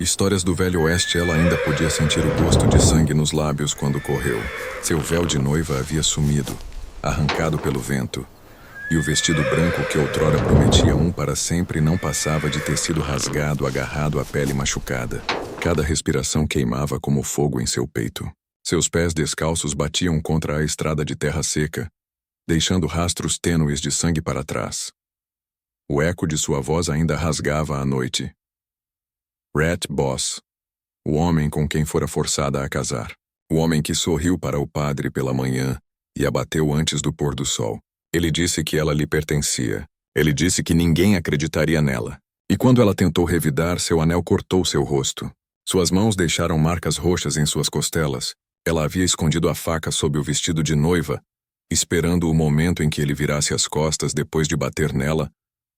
Histórias do Velho Oeste. Ela ainda podia sentir o gosto de sangue nos lábios quando correu. Seu véu de noiva havia sumido, arrancado pelo vento, e o vestido branco que outrora prometia um para sempre não passava de tecido rasgado agarrado à pele machucada. Cada respiração queimava como fogo em seu peito. Seus pés descalços batiam contra a estrada de terra seca, deixando rastros tênues de sangue para trás. O eco de sua voz ainda rasgava a noite. Rat Boss, o homem com quem fora forçada a casar. O homem que sorriu para o padre pela manhã e a bateu antes do pôr do sol. Ele disse que ela lhe pertencia. Ele disse que ninguém acreditaria nela. E quando ela tentou revidar, seu anel cortou seu rosto. Suas mãos deixaram marcas roxas em suas costelas. Ela havia escondido a faca sob o vestido de noiva, esperando o momento em que ele virasse as costas depois de bater nela,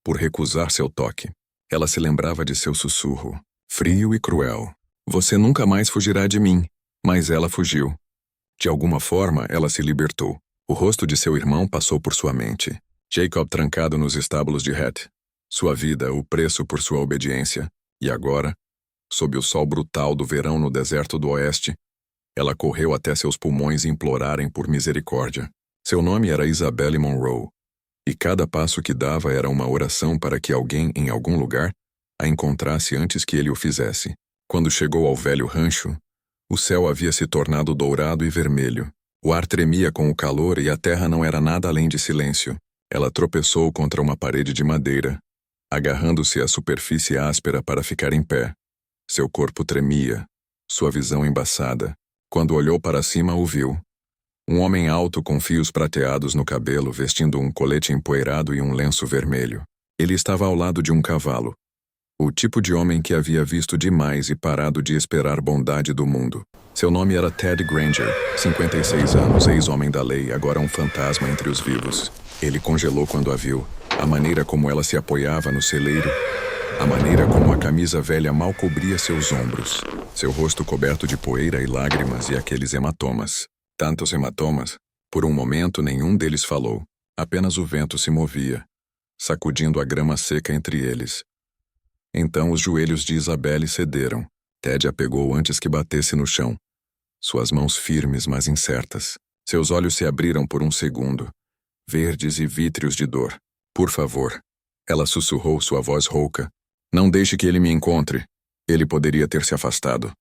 por recusar seu toque. Ela se lembrava de seu sussurro, frio e cruel. Você nunca mais fugirá de mim. Mas ela fugiu. De alguma forma, ela se libertou. O rosto de seu irmão passou por sua mente. Jacob trancado nos estábulos de Het. Sua vida, o preço por sua obediência. E agora, sob o sol brutal do verão no deserto do oeste, ela correu até seus pulmões implorarem por misericórdia. Seu nome era Isabelle Monroe. E cada passo que dava era uma oração para que alguém, em algum lugar, a encontrasse antes que ele o fizesse. Quando chegou ao velho rancho, o céu havia se tornado dourado e vermelho. O ar tremia com o calor e a terra não era nada além de silêncio. Ela tropeçou contra uma parede de madeira, agarrando-se à superfície áspera para ficar em pé. Seu corpo tremia, sua visão embaçada. Quando olhou para cima, o viu. Um homem alto com fios prateados no cabelo, vestindo um colete empoeirado e um lenço vermelho. Ele estava ao lado de um cavalo. O tipo de homem que havia visto demais e parado de esperar bondade do mundo. Seu nome era Ted Granger, 56 anos, ex-homem da lei, agora um fantasma entre os vivos. Ele congelou quando a viu. A maneira como ela se apoiava no celeiro, a maneira como a camisa velha mal cobria seus ombros. Seu rosto coberto de poeira e lágrimas e aqueles hematomas. Tantos hematomas. Por um momento, nenhum deles falou. Apenas o vento se movia, sacudindo a grama seca entre eles. Então os joelhos de Isabelle cederam. Ted a pegou antes que batesse no chão. Suas mãos firmes, mas incertas. Seus olhos se abriram por um segundo, verdes e vítreos de dor. Por favor. Ela sussurrou, sua voz rouca. Não deixe que ele me encontre. Ele poderia ter se afastado.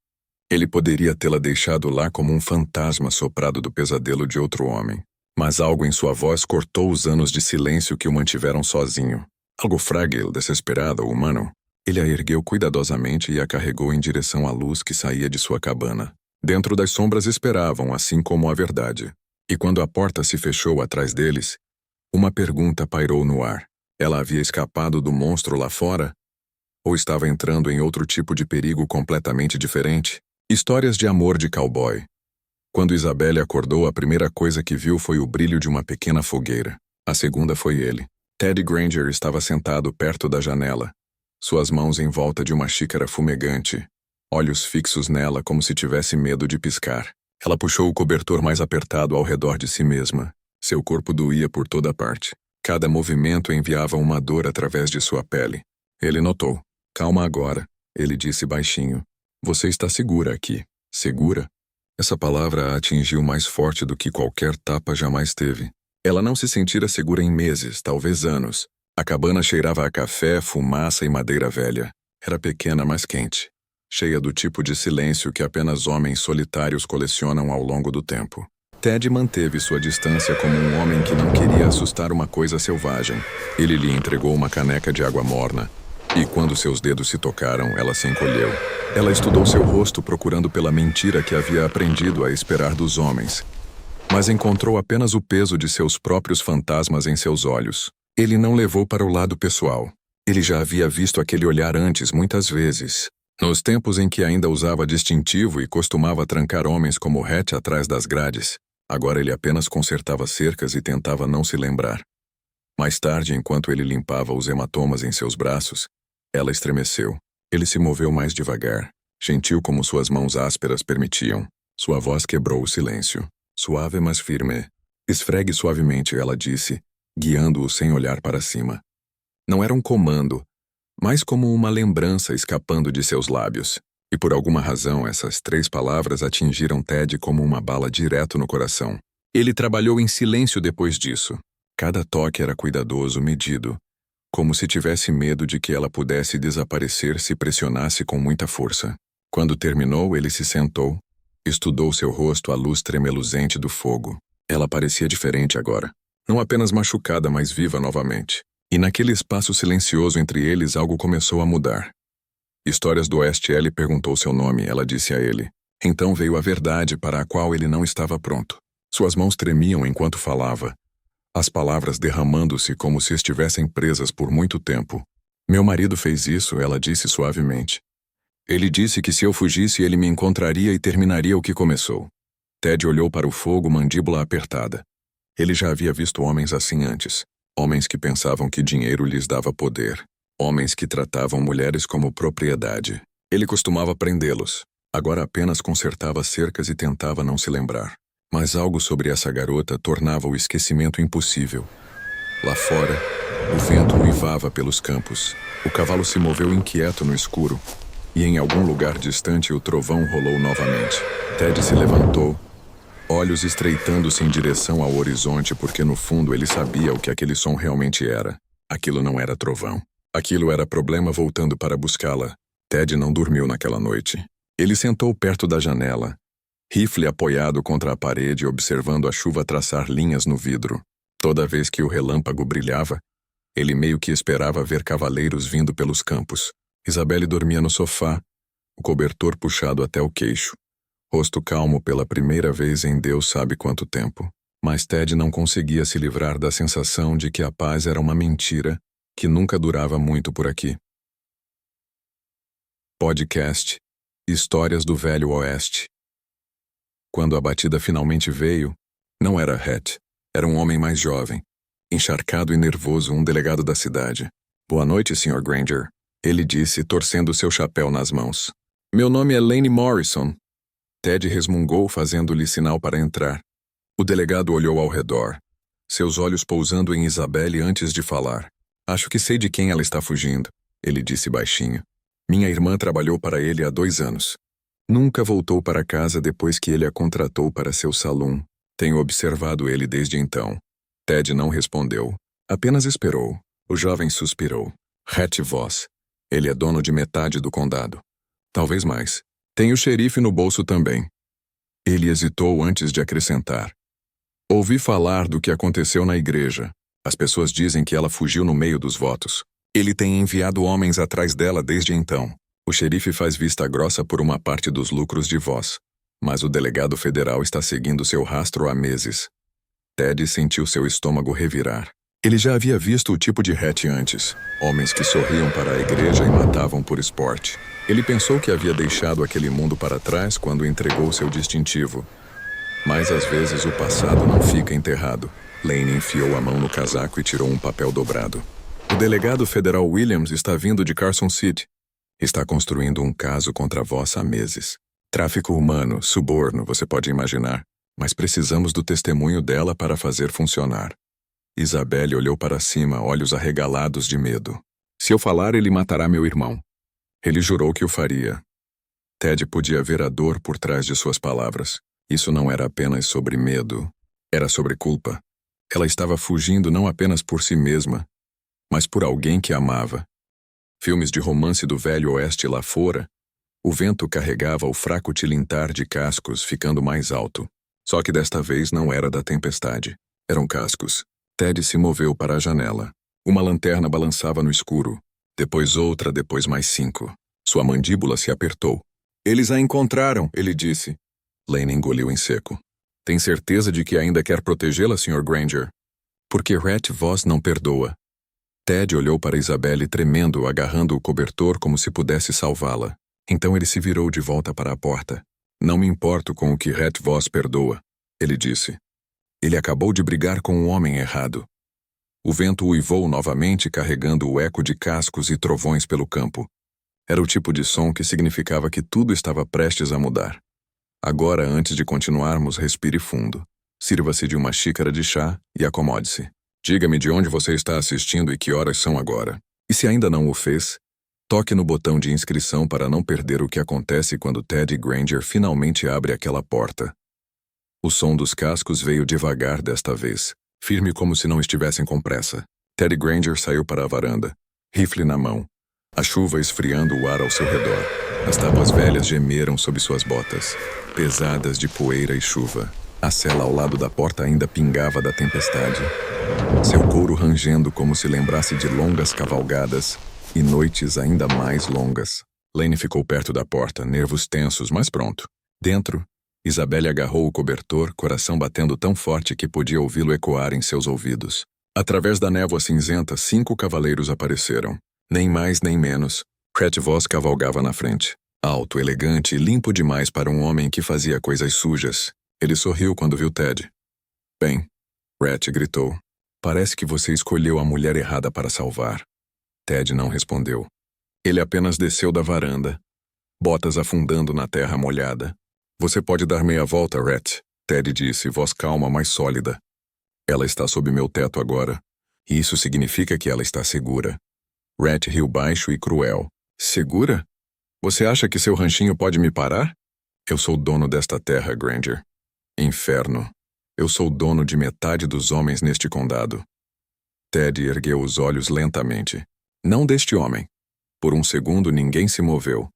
Ele poderia tê-la deixado lá como um fantasma soprado do pesadelo de outro homem. Mas algo em sua voz cortou os anos de silêncio que o mantiveram sozinho. Algo frágil, desesperado, humano. Ele a ergueu cuidadosamente e a carregou em direção à luz que saía de sua cabana. Dentro das sombras esperavam, assim como a verdade. E quando a porta se fechou atrás deles, uma pergunta pairou no ar. Ela havia escapado do monstro lá fora? Ou estava entrando em outro tipo de perigo completamente diferente? Histórias de amor de cowboy. Quando Isabelle acordou, a primeira coisa que viu foi o brilho de uma pequena fogueira. A segunda foi ele. Ted Granger estava sentado perto da janela, suas mãos em volta de uma xícara fumegante, olhos fixos nela como se tivesse medo de piscar. Ela puxou o cobertor mais apertado ao redor de si mesma. Seu corpo doía por toda parte. Cada movimento enviava uma dor através de sua pele. Ele notou. Calma agora, ele disse baixinho. Você está segura aqui. Segura? Essa palavra a atingiu mais forte do que qualquer tapa jamais teve. Ela não se sentira segura em meses, talvez anos. A cabana cheirava a café, fumaça e madeira velha. Era pequena, mas quente. Cheia do tipo de silêncio que apenas homens solitários colecionam ao longo do tempo. Ted manteve sua distância como um homem que não queria assustar uma coisa selvagem. Ele lhe entregou uma caneca de água morna. E quando seus dedos se tocaram, ela se encolheu. Ela estudou seu rosto procurando pela mentira que havia aprendido a esperar dos homens. Mas encontrou apenas o peso de seus próprios fantasmas em seus olhos. Ele não levou para o lado pessoal. Ele já havia visto aquele olhar antes muitas vezes. Nos tempos em que ainda usava distintivo e costumava trancar homens como Het atrás das grades. Agora ele apenas consertava cercas e tentava não se lembrar. Mais tarde, enquanto ele limpava os hematomas em seus braços, ela estremeceu. Ele se moveu mais devagar, gentil como suas mãos ásperas permitiam. Sua voz quebrou o silêncio. Suave, mas firme. Esfregue suavemente, ela disse, guiando-o sem olhar para cima. Não era um comando, mas como uma lembrança escapando de seus lábios. E por alguma razão, essas 3 palavras atingiram Ted como uma bala direto no coração. Ele trabalhou em silêncio depois disso. Cada toque era cuidadoso, medido, como se tivesse medo de que ela pudesse desaparecer se pressionasse com muita força. Quando terminou, ele se sentou, estudou seu rosto à luz tremeluzente do fogo. Ela parecia diferente agora. Não apenas machucada, mas viva novamente. E naquele espaço silencioso entre eles, algo começou a mudar. Histórias do Oeste. Ele perguntou seu nome, ela disse a ele. Então veio a verdade para a qual ele não estava pronto. Suas mãos tremiam enquanto falava, as palavras derramando-se como se estivessem presas por muito tempo. Meu marido fez isso, ela disse suavemente. Ele disse que se eu fugisse, ele me encontraria e terminaria o que começou. Ted olhou para o fogo, mandíbula apertada. Ele já havia visto homens assim antes. Homens que pensavam que dinheiro lhes dava poder. Homens que tratavam mulheres como propriedade. Ele costumava prendê-los. Agora apenas consertava cercas e tentava não se lembrar. Mas algo sobre essa garota tornava o esquecimento impossível. Lá fora, o vento uivava pelos campos. O cavalo se moveu inquieto no escuro. E em algum lugar distante o trovão rolou novamente. Ted se levantou, olhos estreitando-se em direção ao horizonte porque no fundo ele sabia o que aquele som realmente era. Aquilo não era trovão. Aquilo era problema voltando para buscá-la. Ted não dormiu naquela noite. Ele sentou perto da janela, rifle apoiado contra a parede, observando a chuva traçar linhas no vidro. Toda vez que o relâmpago brilhava, ele meio que esperava ver cavaleiros vindo pelos campos. Isabelle dormia no sofá, o cobertor puxado até o queixo, rosto calmo pela primeira vez em Deus sabe quanto tempo. Mas Ted não conseguia se livrar da sensação de que a paz era uma mentira que nunca durava muito por aqui. Podcast Histórias do Velho Oeste. Quando a batida finalmente veio, não era Hatch, era um homem mais jovem, encharcado e nervoso, um delegado da cidade. Boa noite, Sr. Granger, ele disse, torcendo seu chapéu nas mãos. Meu nome é Lane Morrison. Ted resmungou, fazendo-lhe sinal para entrar. O delegado olhou ao redor, seus olhos pousando em Isabelle antes de falar. Acho que sei de quem ela está fugindo, ele disse baixinho. Minha irmã trabalhou para ele há 2 anos. Nunca voltou para casa depois que ele a contratou para seu salão. Tenho observado ele desde então. Ted não respondeu. Apenas esperou. O jovem suspirou. Hatch Voss. Ele é dono de metade do condado. Talvez mais. Tem o xerife no bolso também. Ele hesitou antes de acrescentar. Ouvi falar do que aconteceu na igreja. As pessoas dizem que ela fugiu no meio dos votos. Ele tem enviado homens atrás dela desde então. O xerife faz vista grossa por uma parte dos lucros de Voss, mas o delegado federal está seguindo seu rastro há meses. Ted sentiu seu estômago revirar. Ele já havia visto o tipo de Hatch antes, homens que sorriam para a igreja e matavam por esporte. Ele pensou que havia deixado aquele mundo para trás quando entregou seu distintivo. Mas às vezes o passado não fica enterrado. Lane enfiou a mão no casaco e tirou um papel dobrado. O delegado federal Williams está vindo de Carson City. Está construindo um caso contra Voss há meses. Tráfico humano, suborno, você pode imaginar. Mas precisamos do testemunho dela para fazer funcionar. Isabelle olhou para cima, olhos arregalados de medo. Se eu falar, ele matará meu irmão. Ele jurou que o faria. Ted podia ver a dor por trás de suas palavras. Isso não era apenas sobre medo. Era sobre culpa. Ela estava fugindo não apenas por si mesma, mas por alguém que amava. Filmes de romance do Velho Oeste lá fora, o vento carregava o fraco tilintar de cascos ficando mais alto. Só que desta vez não era da tempestade. Eram cascos. Ted se moveu para a janela. Uma lanterna balançava no escuro. Depois outra, depois mais 5. Sua mandíbula se apertou. Eles a encontraram, ele disse. Lane engoliu em seco. Tem certeza de que ainda quer protegê-la, Sr. Granger? Porque Hatch Voss não perdoa. Ted olhou para Isabelle tremendo, agarrando o cobertor como se pudesse salvá-la. Então ele se virou de volta para a porta. Não me importo com o que Hatch Voss perdoa, ele disse. Ele acabou de brigar com o homem errado. O vento uivou novamente, carregando o eco de cascos e trovões pelo campo. Era o tipo de som que significava que tudo estava prestes a mudar. Agora, antes de continuarmos, respire fundo. Sirva-se de uma xícara de chá e acomode-se. Diga-me de onde você está assistindo e que horas são agora. E se ainda não o fez, Toque no botão de inscrição para não perder o que acontece quando Ted Granger finalmente abre aquela porta. O som dos cascos veio devagar desta vez, firme como se não estivessem com pressa. Ted Granger saiu para a varanda, rifle na mão, a chuva esfriando o ar ao seu redor. As tábuas velhas gemeram sob suas botas, pesadas de poeira e chuva. A cela ao lado da porta ainda pingava da tempestade. Seu couro rangendo como se lembrasse de longas cavalgadas e noites ainda mais longas. Lane ficou perto da porta, nervos tensos, mas pronto. Dentro, Isabelle agarrou o cobertor, coração batendo tão forte que podia ouvi-lo ecoar em seus ouvidos. Através da névoa cinzenta, 5 cavaleiros apareceram. Nem mais nem menos. Rhett Voss cavalgava na frente. Alto, elegante e limpo demais para um homem que fazia coisas sujas. Ele sorriu quando viu Ted. Bem, Rhett gritou. Parece que você escolheu a mulher errada para salvar. Ted não respondeu. Ele apenas desceu da varanda, botas afundando na terra molhada. Você pode dar meia volta, Rhett, Ted disse, voz calma, mas sólida. Ela está sob meu teto agora, e isso significa que ela está segura. Rhett riu baixo e cruel. Segura? Você acha que seu ranchinho pode me parar? Eu sou dono desta terra, Granger. Inferno. Eu sou dono de metade dos homens neste condado. Ted ergueu os olhos lentamente. Não deste homem. Por um segundo ninguém se moveu.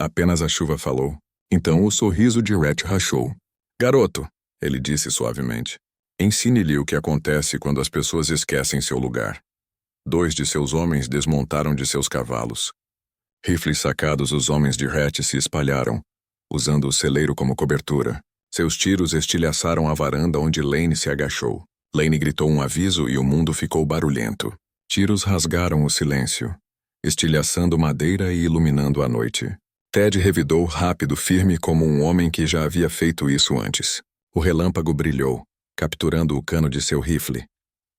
Apenas a chuva falou. Então o sorriso de Rhett rachou. Garoto, ele disse suavemente. Ensine-lhe o que acontece quando as pessoas esquecem seu lugar. 2 de seus homens desmontaram de seus cavalos. Rifles sacados, os homens de Rhett se espalharam, usando o celeiro como cobertura. Seus tiros estilhaçaram a varanda onde Lane se agachou. Lane gritou um aviso e o mundo ficou barulhento. Tiros rasgaram o silêncio, estilhaçando madeira e iluminando a noite. Ted revidou rápido, firme como um homem que já havia feito isso antes. O relâmpago brilhou, capturando o cano de seu rifle,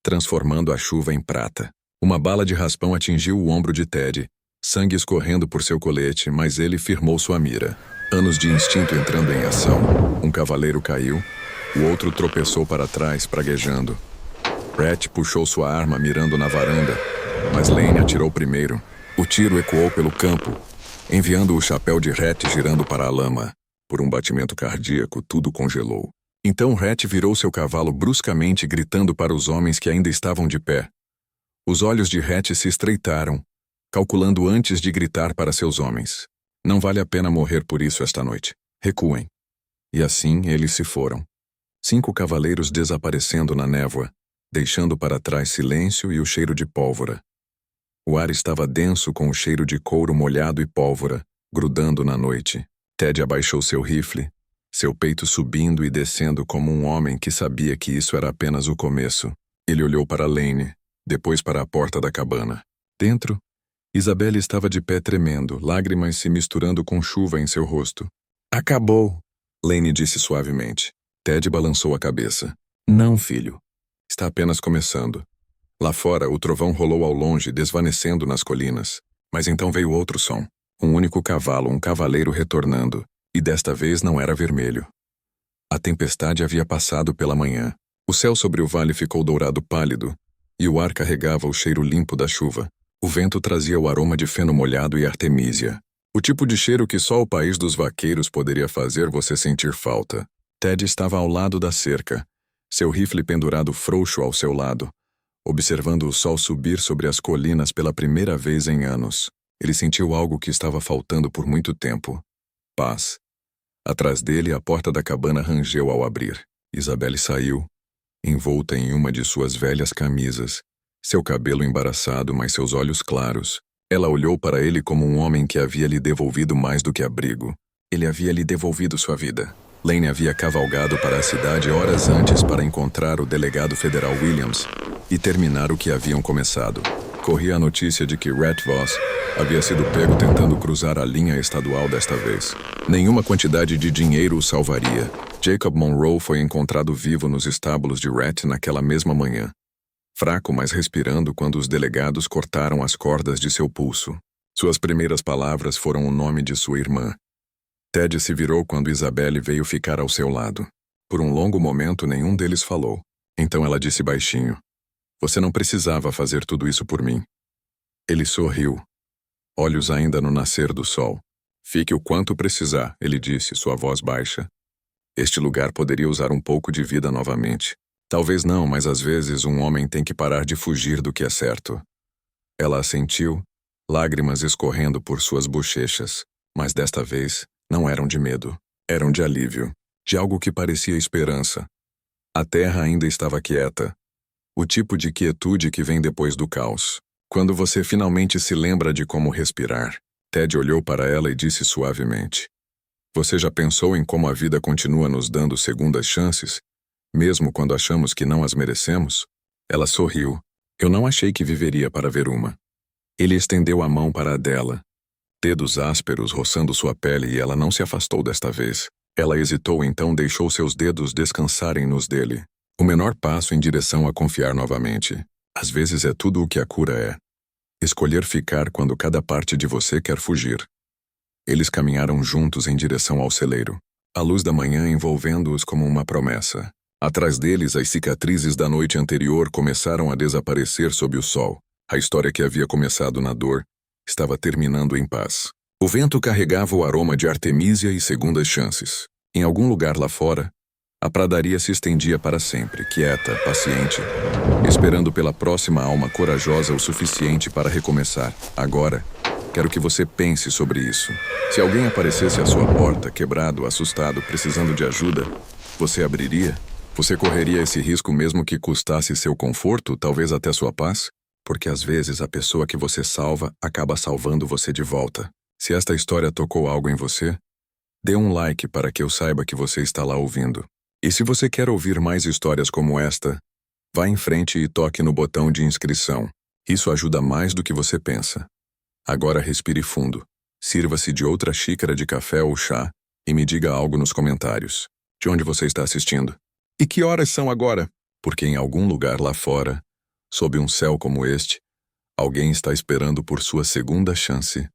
transformando a chuva em prata. Uma bala de raspão atingiu o ombro de Ted, sangue escorrendo por seu colete, mas ele firmou sua mira. Anos de instinto entrando em ação. Um cavaleiro caiu, o outro tropeçou para trás, praguejando. Rhett puxou sua arma mirando na varanda, mas Lane atirou primeiro. O tiro ecoou pelo campo, enviando o chapéu de Rhett girando para a lama. Por um batimento cardíaco, tudo congelou. Então Rhett virou seu cavalo bruscamente, gritando para os homens que ainda estavam de pé. Os olhos de Rhett se estreitaram, calculando antes de gritar para seus homens. Não vale a pena morrer por isso esta noite. Recuem. E assim eles se foram. 5 cavaleiros desaparecendo na névoa, deixando para trás silêncio e o cheiro de pólvora. O ar estava denso com o cheiro de couro molhado e pólvora, grudando na noite. Ted abaixou seu rifle, seu peito subindo e descendo como um homem que sabia que isso era apenas o começo. Ele olhou para Lane, depois para a porta da cabana. Dentro, Isabelle estava de pé tremendo, lágrimas se misturando com chuva em seu rosto. Acabou, Lane disse suavemente. Ted balançou a cabeça. Não, filho. Está apenas começando. Lá fora, o trovão rolou ao longe, desvanecendo nas colinas. Mas então veio outro som. Um único cavalo, um cavaleiro retornando. E desta vez não era vermelho. A tempestade havia passado pela manhã. O céu sobre o vale ficou dourado pálido, e o ar carregava o cheiro limpo da chuva. O vento trazia o aroma de feno molhado e artemísia. O tipo de cheiro que só o país dos vaqueiros poderia fazer você sentir falta. Ted estava ao lado da cerca, seu rifle pendurado frouxo ao seu lado, observando o sol subir sobre as colinas pela primeira vez em anos. Ele sentiu algo que estava faltando por muito tempo. Paz. Atrás dele, a porta da cabana rangeu ao abrir. Isabelle saiu, envolta em uma de suas velhas camisas, seu cabelo embaraçado, mas seus olhos claros. Ela olhou para ele como um homem que havia lhe devolvido mais do que abrigo. Ele havia lhe devolvido sua vida. Lane havia cavalgado para a cidade horas antes para encontrar o delegado federal Williams e terminar o que haviam começado. Corria a notícia de que Rhett Voss havia sido pego tentando cruzar a linha estadual desta vez. Nenhuma quantidade de dinheiro o salvaria. Jacob Monroe foi encontrado vivo nos estábulos de Rhett naquela mesma manhã. Fraco, mas respirando quando os delegados cortaram as cordas de seu pulso. Suas primeiras palavras foram o nome de sua irmã. Ted se virou quando Isabelle veio ficar ao seu lado. Por um longo momento, nenhum deles falou. Então ela disse baixinho: Você não precisava fazer tudo isso por mim. Ele sorriu. olhos ainda no nascer do sol. Fique o quanto precisar, ele disse, sua voz baixa. Este lugar poderia usar um pouco de vida novamente. Talvez não, mas às vezes um homem tem que parar de fugir do que é certo. Ela assentiu, lágrimas escorrendo por suas bochechas, mas desta vez não eram de medo, eram de alívio, de algo que parecia esperança. A terra ainda estava quieta. O tipo de quietude que vem depois do caos. Quando você finalmente se lembra de como respirar, Ted olhou para ela e disse suavemente: Você já pensou em como a vida continua nos dando segundas chances, mesmo quando achamos que não as merecemos? Ela sorriu. Eu não achei que viveria para ver uma. Ele estendeu a mão para a dela. Dedos ásperos roçando sua pele e ela não se afastou desta vez. Ela hesitou, então deixou seus dedos descansarem nos dele. O menor passo em direção a confiar novamente. Às vezes é tudo o que a cura é. Escolher ficar quando cada parte de você quer fugir. Eles caminharam juntos em direção ao celeiro. A luz da manhã envolvendo-os como uma promessa. Atrás deles, as cicatrizes da noite anterior começaram a desaparecer sob o sol. A história que havia começado na dor estava terminando em paz. O vento carregava o aroma de artemísia e segundas chances. Em algum lugar lá fora, a pradaria se estendia para sempre, quieta, paciente, esperando pela próxima alma corajosa o suficiente para recomeçar. Agora, quero que você pense sobre isso. Se alguém aparecesse à sua porta, quebrado, assustado, precisando de ajuda, você abriria? Você correria esse risco mesmo que custasse seu conforto, talvez até sua paz? Porque às vezes a pessoa que você salva acaba salvando você de volta. Se esta história tocou algo em você, dê um like para que eu saiba que você está lá ouvindo. E se você quer ouvir mais histórias como esta, vá em frente e toque no botão de inscrição. Isso ajuda mais do que você pensa. Agora respire fundo, sirva-se de outra xícara de café ou chá e me diga algo nos comentários. De onde você está assistindo? E que horas são agora? Porque em algum lugar lá fora, sob um céu como este, alguém está esperando por sua segunda chance